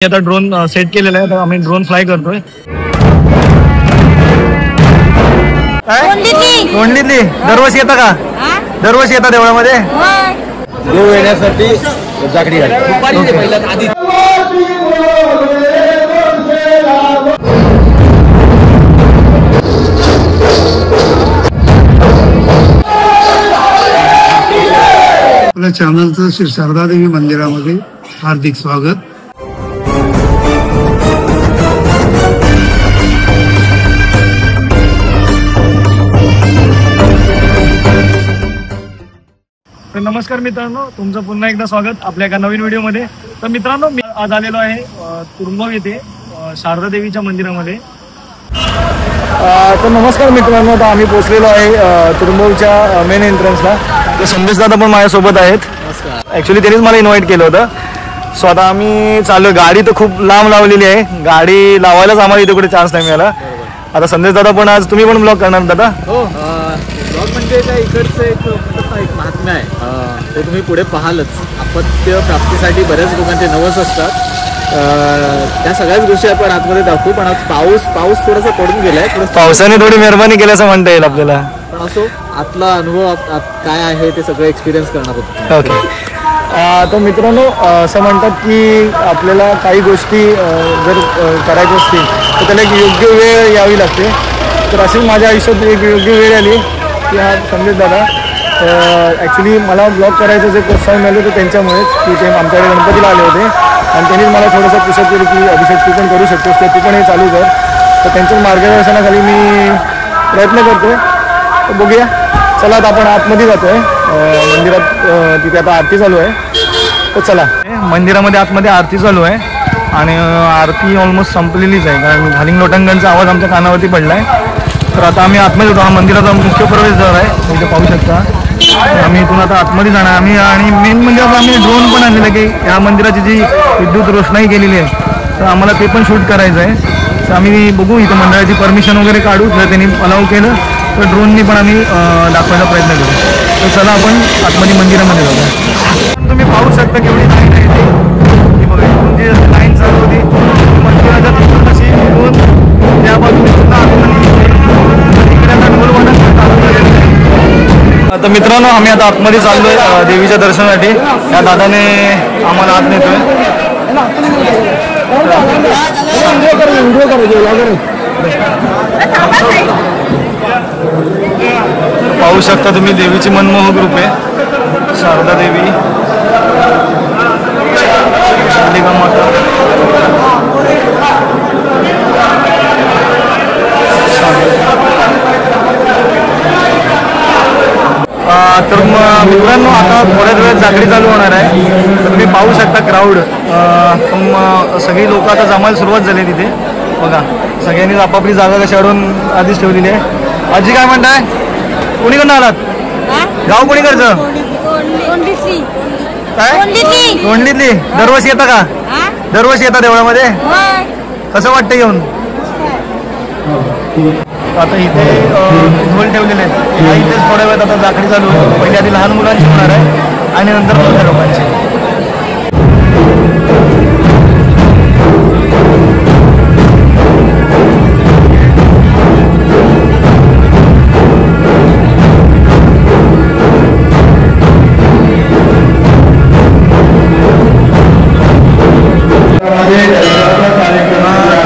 आता drone set केलेला आहे, तर आम्ही ड्रोन फ्लाय करतोय. तोंडलीतली दरवर्षी येता का? दरवर्षी येतात देवळामध्ये देव येण्यासाठी जाकडी घाली. आपल्या चॅनलचं श्री शारदादेवी मंदिरामध्ये हार्दिक स्वागत. तर नमस्कार मित्रांनो, तुमचं पुन्हा एकदा स्वागत आपल्या एका नवीन व्हिडिओमध्ये. तर मित्रांनो, मी आज आलेलो आहे तुरुंबव येथे शारदा देवीच्या मंदिरामध्ये. तर नमस्कार मित्रांनो, आता आम्ही पोहोचलेलो आहे तुरुंबवच्या मेन एंट्रन्सला. तर संदेश दादा पण माझ्यासोबत आहेत. ॲक्च्युली त्यांनीच मला इन्व्हाइट केलं होतं. सो आता आम्ही चालू. गाडी तर खूप लांब लावलेली आहे, गाडी लावायलाच आम्हाला इथे कुठे चान्स नाही मिळाला. आता संदेश दादा पण आज तुम्ही पण ब्लॉग करणार दादा? हो, ब्लॉग म्हणजे काय इकडचं एक महात्म्य आहे, ते तुम्ही पुढे पाहालच. अपत्य प्राप्तीसाठी बऱ्याच लोकांचे नवस असतात. त्या सगळ्याच गोष्टी आपण आतमध्ये दाखवू. पण आज पाऊस थोडासा पडून गेलाय. पावसाने थोडी मेहरबानी केल्याचं म्हणता येईल आपल्याला. पण असो, आतला अनुभव काय आहे ते सगळं एक्सपिरियन्स करणार होतो. ओके. तर मित्रांनो, असं म्हणतात की आपल्याला काही गोष्टी जर करायच्या असतील तर त्याला एक योग्य वेळ यावी लागते. तर अशीच माझ्या आयुष्यात एक योग्य वेळ आली की हा संदेश दादा ॲक्च्युली मला ब्लॉग करायचं जे प्रोत्साहन मिळालं ते त्यांच्यामुळेच, की ते आमच्याकडे गणपतीला आले होते आणि त्यांनीच मला थोडंसं पुशअप केलं की अभिषेक तू पण करू शकतोस, तर तू पण हे चालू कर. तर त्यांच्याच मार्गदर्शनाखाली मी प्रयत्न करतो. तर बघूया, चला आता आपण आतमध्ये जातो आहे मंदिरात. तिथे आता आरती चालू आहे. तर चला, मंदिरामध्ये आतमध्ये आरती चालू आहे आणि आरती ऑलमोस्ट संपलेलीच आहे, कारण घालिंग लोटांगणचा आवाज आमच्या कानावरती पडला आहे. तर आता आम्ही आतमध्ये होतो. हा मंदिराचा मुख्य प्रवेशद्वार आहे, इथे पाहू शकता. आम्ही इथून आता आतमध्ये जाणार आम्ही. आणि मेन म्हणजे आता आम्ही ड्रोन पण आणलेलं की ह्या मंदिराची जी विद्युत रोषणाई केलेली आहे, तर आम्हाला ते पण शूट करायचं आहे. तर आम्ही बघू, इथं मंडळाची परमिशन वगैरे काढू. जर त्यांनी अलाउ केलं तर ड्रोननी पण आम्ही दाखवायचा प्रयत्न करू. तर चला आपण आतमध्ये मंदिरामध्ये जाऊ. तुम्ही पाहू शकता केवढी लाईन आहे ती बघा. इथून जी लाईन चालू होती मंदिराच्या तिथून तशी इथून त्या बाजूने सुद्धा इकडे आता ढोलवादन चालू झालेलं आहे. तर मित्रांनो, आम्ही आता आतमध्ये चाललोय देवीच्या दर्शनासाठी. या दादाने आम्हाला आत नेतोय. पाहू शकता तुम्ही, देवीची मनमोहक रूप आहे. शारदा देवी, अंबिका माता, तर मित्रांनो, आता थोड्याच वेळात जागरी चालू होणार आहे. तर तुम्ही पाहू शकता क्राऊड. सगळी लोक आता जमायला सुरुवात झाली तिथे बघा. सगळ्यांनी आपापली जागा कशी अडून आधीच ठेवलेली आहे. आजी काय म्हणताय? कोणीकडनं आलात? गाव कोणीकडचं? काय? तोंडलीतली. दरवर्षी येता का? दरवर्षी येतात देवळामध्ये? कसं वाटतं येऊन? आता इथे ढोल ठेवलेले आहेत. इथेच थोड्या वेळात आता जाखडी चालू आहे. पहिले आधी लहान मुलांची होणार आहे आणि नंतर मोठ्या लोकांची.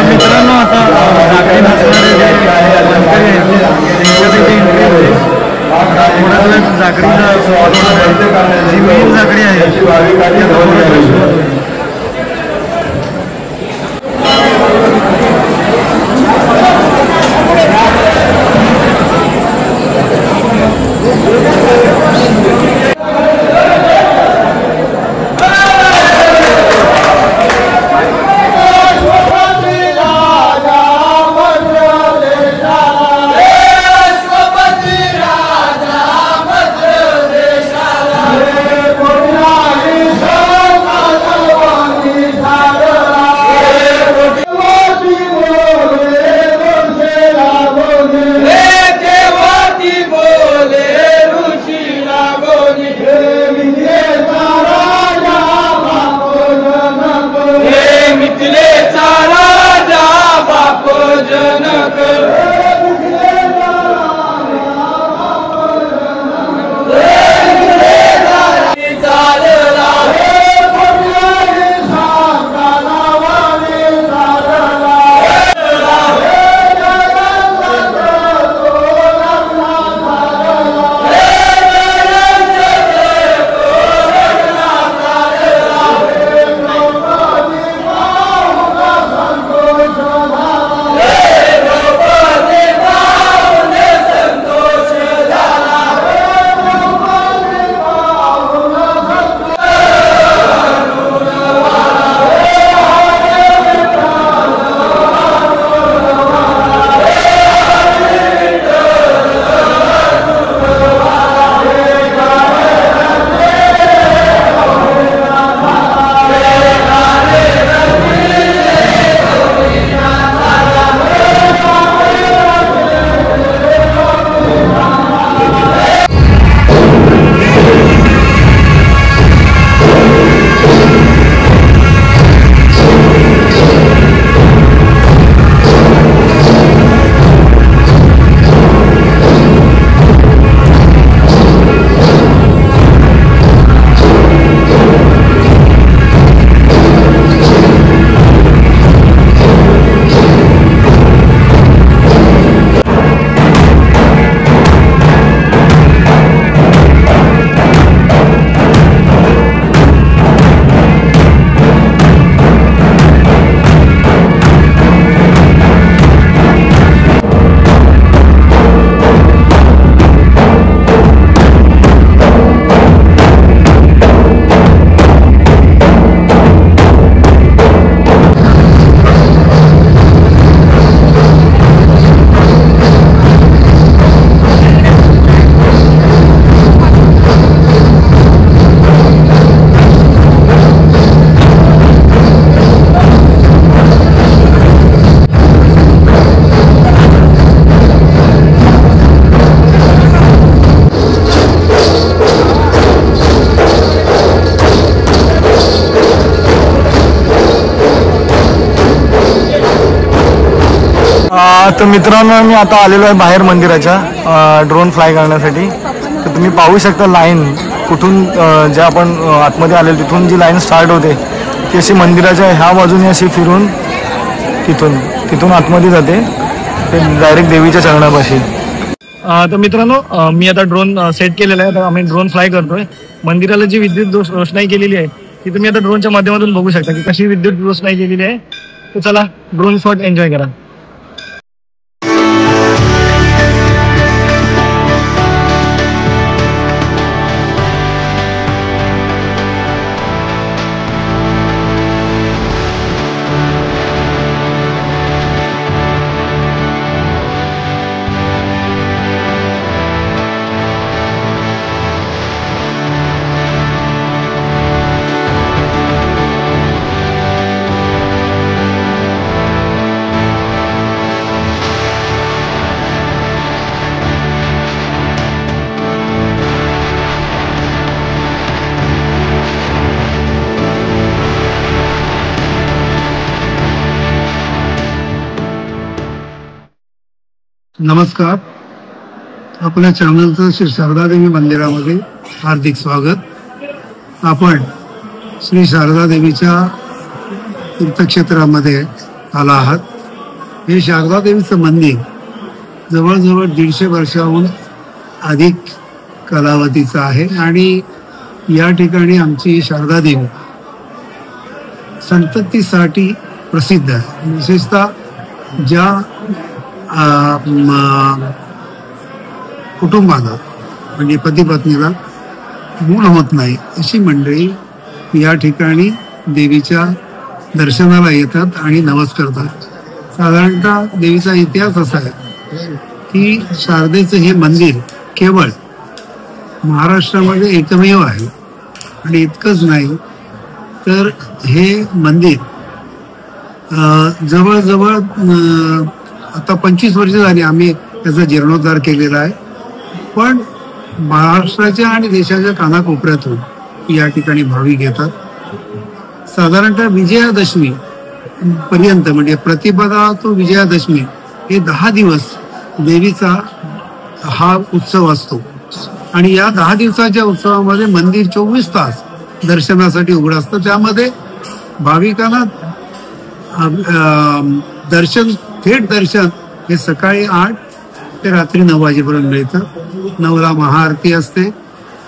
मित्रांनो, आता जाकडी नाचणारे जे जानकारी आहेत जाकडीचा जी मेन जाकडी आहे तर मित्रांनो मी आता आलेलो आहे बाहेर मंदिराच्या ड्रोन फ्लाय करण्यासाठी. तर तुम्ही पाहू शकता लाईन कुठून जे आपण आतमध्ये आलेलो तिथून जी लाईन स्टार्ट होते ती अशी मंदिराच्या ह्या बाजूने अशी फिरून तिथून आतमध्ये जाते ते डायरेक्ट देवीच्या चरणापाशी. तर मित्रांनो मी आता ड्रोन सेट केलेला आहे. तर आम्ही ड्रोन फ्लाय करतोय. मंदिराला जी विद्युत रोषणाई केलेली आहे ती तुम्ही आता ड्रोनच्या माध्यमातून बघू शकता की कशी विद्युत रोषणाई केलेली आहे. तर चला ड्रोन शॉट एन्जॉय करा. नमस्कार. आपल्या चॅनलचं श्री शारदा देवी मंदिरामध्ये हार्दिक स्वागत. आपण श्री शारदा देवीच्या तीर्थक्षेत्रामध्ये आला आहात. हे शारदा देवीचं मंदिर जवळजवळ 150 वर्षाहून अधिक कालावधीचं आहे आणि या ठिकाणी आमची शारदा देवी संततीसाठी प्रसिद्ध आहे. विशेषतः ज्या कुटुंबाला म्हणजे पती पत्नीला मूल होत नाही अशी मंडळी या ठिकाणी देवीच्या दर्शनाला येतात आणि नवस करतात. साधारणतः देवीचा इतिहास असा आहे की शारदेचं हे मंदिर केवळ महाराष्ट्रामध्ये एकमेव आहे. आणि इतकंच नाही तर हे मंदिर जवळजवळ आता 25 वर्ष झाली आम्ही त्याचा जीर्णोद्धार केलेला आहे. पण महाराष्ट्राच्या आणि देशाच्या कानाकोपऱ्यातून या ठिकाणी भाविक येतात. साधारणतः विजयादशमी पर्यंत म्हणजे प्रतिपदा तो विजयादशमी हे 10 दिवस देवीचा हा उत्सव असतो आणि या 10 दिवसाच्या उत्सवामध्ये मंदिर 24 तास दर्शनासाठी उघडं असतं. त्यामध्ये भाविकांना दर्शन, थेट दर्शन हे सकाळी 8 ते रात्री 9 वाजेपर्यंत मिळतं. 9ला महाआरती असते.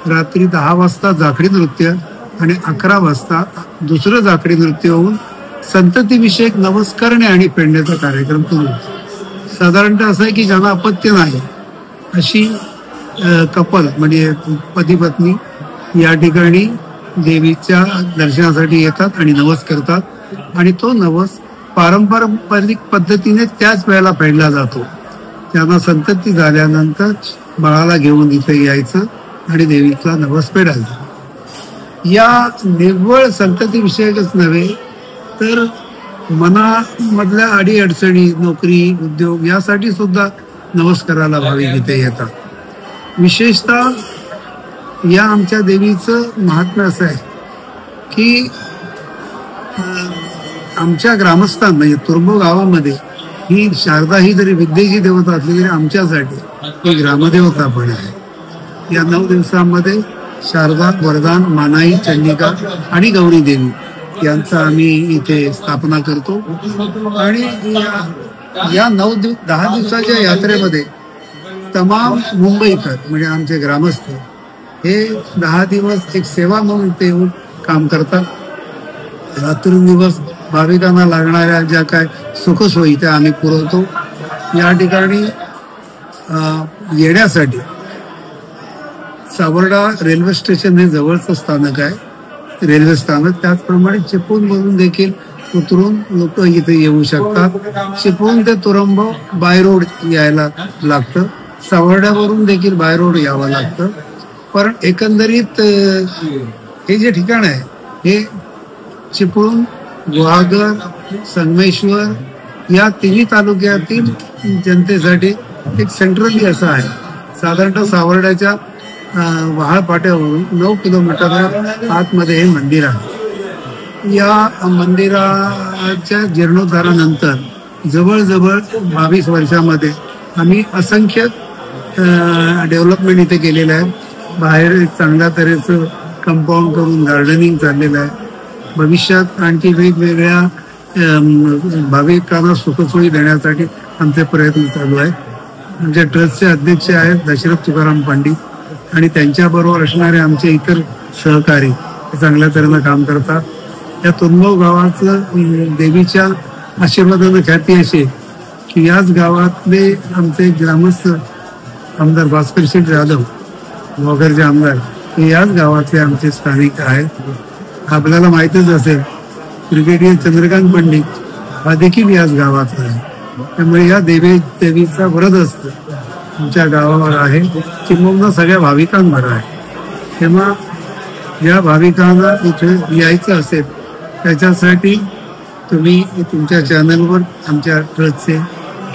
रात्री 10 वाजता जाखडी नृत्य आणि 11 वाजता दुसरं जाखडी नृत्य होऊन संततीविषयक नवस करणे आणि पेंडण्याचा कार्यक्रम सुरू होतो. साधारणतः असं आहे की ज्यांना अपत्य नाही अशी कपल म्हणजे पती पत्नी या ठिकाणी देवीच्या दर्शनासाठी येतात आणि नवस करतात आणि तो नवस पारंपरिक पद्धतीने त्याच वेळेला फेडला जातो. त्यांना संतती झाल्यानंतर बाळाला घेऊन इथे यायचं आणि देवीचा नवस फेडायचा. या निव्वळ संतती विषयकच नव्हे तर मनामधल्या अडीअडचणी, नोकरी, उद्योग यासाठी सुद्धा नवस करायला भाविक इथे येतात. विशेषतः या आमच्या देवीचं महात्म्य असं आहे की आमच्या ग्रामस्थांना म्हणजे तुर्बो गावामध्ये ही शारदा ही जरी विद्येची देवता असली तरी आमच्यासाठी ही ग्रामदेवता पण आहे. या 9 दिवसांमध्ये शारदा, वरदान, मानाई, चंडिका आणि गौरी देवी यांचा आम्ही इथे स्थापना करतो आणि या 10 दिवसाच्या यात्रेमध्ये तमाम मुंबईकर म्हणजे आमचे ग्रामस्थ हे 10 दिवस एक सेवा म्हणून ते येऊन काम करतात. रात्रंदिवस भाविकांना लागणाऱ्या ज्या काय सुखसोयी त्या आम्ही पुरवतो. या ठिकाणी येण्यासाठी सावर्डा रेल्वे स्टेशन हे जवळचं स्थानक आहे, रेल्वे स्थानक. त्याचप्रमाणे चिपळूणमधून देखील उतरून लोक इथे येऊ शकतात. चिपळूण ते तुरंब बाय रोड यायला लागतं. सावर्ड्यावरून देखील बाय रोड यावं लागतं. पण एकंदरीत हे जे ठिकाण आहे हे चिपळूण, गुहागर, संगमेश्वर या तिन्ही तालुक्यातील जनतेसाठी एक सेंट्रली असं आहे. साधारणतः सावर्ड्याच्या वहाळ फाट्यावरून 9 किलोमीटर आतमध्ये हे मंदिर आहे. या मंदिराच्या जीर्णोद्धारानंतर जवळजवळ 22 वर्षामध्ये आम्ही असंख्य डेव्हलपमेंट इथे केलेलं आहे. बाहेर एक चांगल्या तऱ्हेचं कंपाऊंड करून गार्डनिंग चाललेलं आहे. भविष्यात आणखी वेगवेगळ्या भाविकांना सुखसोयी देण्यासाठी आमचे प्रयत्न चालू आहेत. आमच्या ट्रस्टचे अध्यक्ष आहेत दशरथ तुकाराम पंडित आणि त्यांच्याबरोबर असणारे आमचे इतर सहकारी चांगल्या तऱ्हेनं काम करतात. या तुर्बो गावाचं देवीच्या आशीर्वादानं ख्याती अशी की याच गावातले आमचे ग्रामस्थ आमदार भास्कर शेठ जाधव वगैरेचे आमदार हे याच गावातले आमचे स्थानिक आहेत. आपल्याला माहितच असेल ब्रिगेडियर चंद्रकांत पंडित हा देखील याच गावातला आहे. त्यामुळे या देवीचा वरद असतं आमच्या गावावर आहे, किंबहुना सगळ्या भाविकांवर आहे. तेव्हा या भाविकांना इथे यायचं असेल त्याच्यासाठी तुम्ही तुमच्या चॅनलवर आमच्या ट्रस्टचे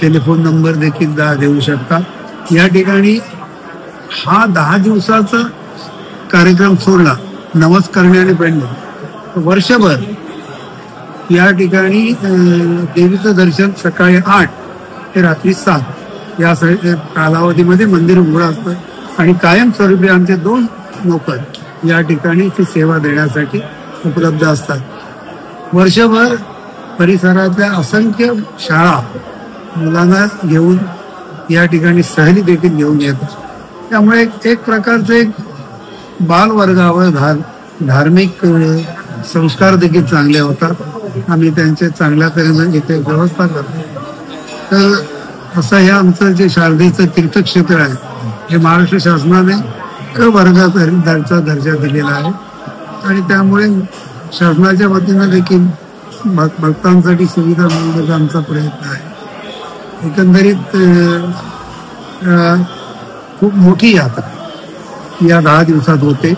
टेलिफोन नंबर देखील देऊ शकता. या ठिकाणी हा 10 दिवसाचा कार्यक्रम सोडला नवस करणे आणि पेंडणे वर्षभर या ठिकाणी देवीचं दर्शन सकाळी 8 ते रात्री 7 या कालावधीमध्ये मंदिर उघडं असतं आणि कायमस्वरूपी आमचे 2 नोकर या ठिकाणी ती सेवा देण्यासाठी उपलब्ध असतात. वर्षभर परिसरातल्या असंख्य शाळा मुलांना घेऊन या ठिकाणी सहली देखील घेऊन येतात. त्यामुळे एक प्रकारचं एक बालवर्गावर धार्मिक संस्कार देखील चांगले होतात. आम्ही त्यांचे चांगल्या तऱ्हेनं इथे व्यवस्था करतो. तर असं हे आमचं जे शारदेचं तीर्थक्षेत्र आहे हे महाराष्ट्र शासनाने क वर्गाचा दर्जा दिलेला आहे आणि त्यामुळे शासनाच्या वतीनं देखील भक्तांसाठी सुविधा मिळवण्याचा आमचा प्रयत्न आहे. एकंदरीत खूप मोठी यात्रा या 10 दिवसात होते.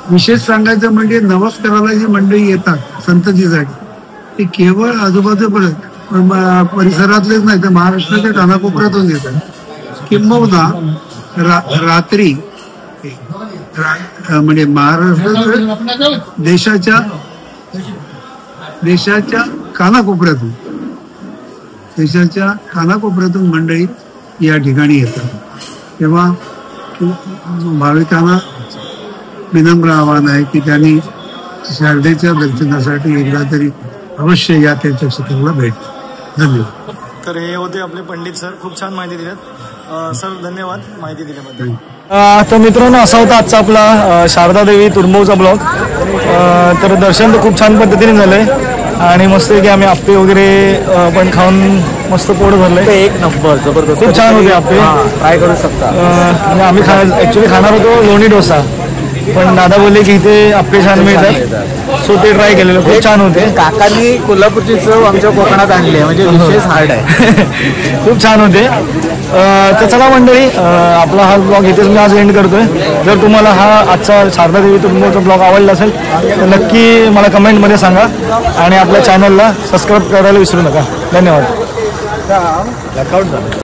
विशेष सांगायचं म्हणजे नवस करायला जी मंडळी येतात संततीसाठी ते केवळ आजूबाजूपर्यंत परिसरातलेच नाही तर महाराष्ट्राच्या कानाकोपऱ्यातून येतात. किंबहुना रात्री म्हणजे महाराष्ट्र देशाच्या कानाकोपऱ्यातून देशाच्या कानाकोपऱ्यातून मंडळी या ठिकाणी येतात. तेव्हा भाविकांना विनम्र आव्हान आहे की त्यांनी शारदेच्या दर्शनासाठी एकदा तरी अवश्य या त्यांच्या क्षेत्राला भेट. धन्यवाद. तर हे होते आपले पंडित सर, खूप छान माहिती दिल्यात सर, धन्यवाद माहिती दिल्याबद्दल. तर मित्रांनो, असा होता आजचा आपला शारदा देवी तुरंबवचा ब्लॉग. तर दर्शन तर खूप छान पद्धतीने झालंय आणि मस्त की आम्ही आप्पे वगैरे पण खाऊन मस्त पोट भरलंय. एक नंबर जबरदस्त, खूप छान होते आप्पे. ट्राय करू शकता. म्हणजे आम्ही ऍक्च्युली खाणार होतो लोणी डोसा, पण दादा बोलले की इथे आप्पे छान मिळतात, सो ते ट्राय केलेलं, खूप छान होते. काकांनी कोल्हापूरची चव आमच्या कोकणात आणली आहे, म्हणजे विशेष हार्ड आहे. खूप छान होते. तर चला मंडळी, आपला हा ब्लॉग इथेच मी आज एंड करतोय. जर तुम्हाला हा आजचा शारदा देवी तुरंबवचा ब्लॉग आवडला असेल तर नक्की मला कमेंटमध्ये सांगा आणि आपल्या चॅनलला सबस्क्राईब करायला विसरू नका. धन्यवाद.